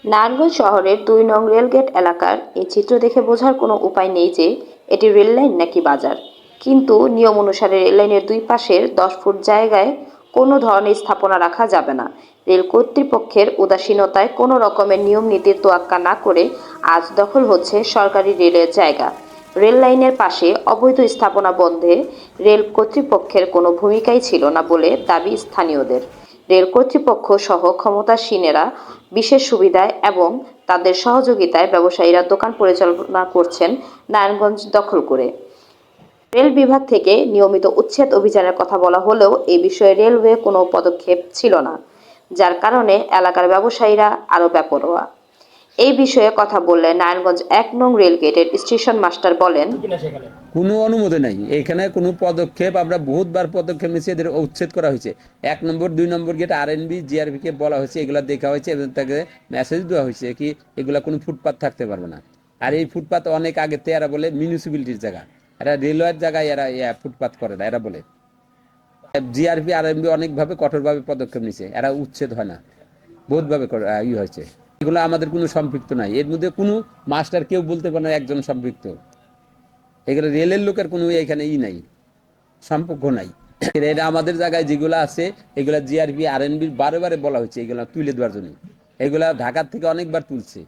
নারায়ণগঞ্জ শহরের ২ নং রেলগেট এলাকার এই চিত্র দেখে বোঝার কোনো উপায় নেই যে এটি রেললাইন নাকি বাজার। কিন্তু নিয়ম অনুসারে রেললাইনের দুই পাশের ১০ ফুট জায়গায় কোনো ধরনের স্থাপনা রাখা যাবে না। রেল কর্তৃপক্ষের উদাসীনতায় কোনো রকমের নিয়ম নীতির তোয়াক্কা না করে আজ দখল হচ্ছে সরকারি রেলের জায়গা। রেল লাইনের পাশে অবৈধ স্থাপনা বন্ধে রেল কর্তৃপক্ষের কোনো ভূমিকাই ছিল না বলে দাবি স্থানীয়দের। রেল কর্তৃপক্ষ সহ ক্ষমতাসীনেরা বিশেষ সুবিধায় এবং তাদের সহযোগিতায় ব্যবসায়ীরা দোকান পরিচালনা করছেন নারায়ণগঞ্জ দখল করে। রেল বিভাগ থেকে নিয়মিত উচ্ছেদ অভিযানের কথা বলা হলেও এ বিষয়ে রেলওয়ে কোনো পদক্ষেপ ছিল না, যার কারণে এলাকার ব্যবসায়ীরা আরও বেপরোয়া। এই বিষয়ে কথা বললে নারায়ণগঞ্জ ১ নং রেলগেটের স্টেশন মাস্টার বলেন, কোনো অনুমতি নাই, এখানে কোনো পদক্ষেপ আমরা বহুতবার পদক্ষেপ নিয়েছি, এদের উচ্ছেদ করা হয়েছে। ১ নম্বর ২ নম্বর গেট আরএনবি জিআরবি কে বলা হয়েছে, এগুলা দেখা হয়েছে এবং তাকে মেসেজ দেওয়া হয়েছে কি এগুলা কোনো ফুটপাত থাকতে পারবে না। আর এই ফুটপাত অনেক আগে থেকে এরা বলে মিউনিসিপ্যালিটির জায়গা, এরা রেলওয়ের জায়গায় এরা ফুটপাত করে না, এরা বলে। জিআরপি আরএনবি অনেকভাবে কঠোরভাবে পদক্ষেপ নিছে, এরা উচ্ছেদ হয় না, বহুতভাবে হয়েছে। এগুলো আমাদের কোনো সম্পৃক্ত নাই, এর মধ্যে কোনো মাস্টার কেউ বলতে পারে না একজন সম্পৃক্ত। এগুলো রেলের লোকের কোনো এখানে নাই, সম্পর্ক নাই। এটা আমাদের জায়গায় যেগুলো আছে এগুলা জিআরপি আরএনবির বারে বারে বলা হয়েছে এগুলা তুলে দেওয়ার জন্য, এগুলা ঢাকার থেকে অনেকবার তুলছে।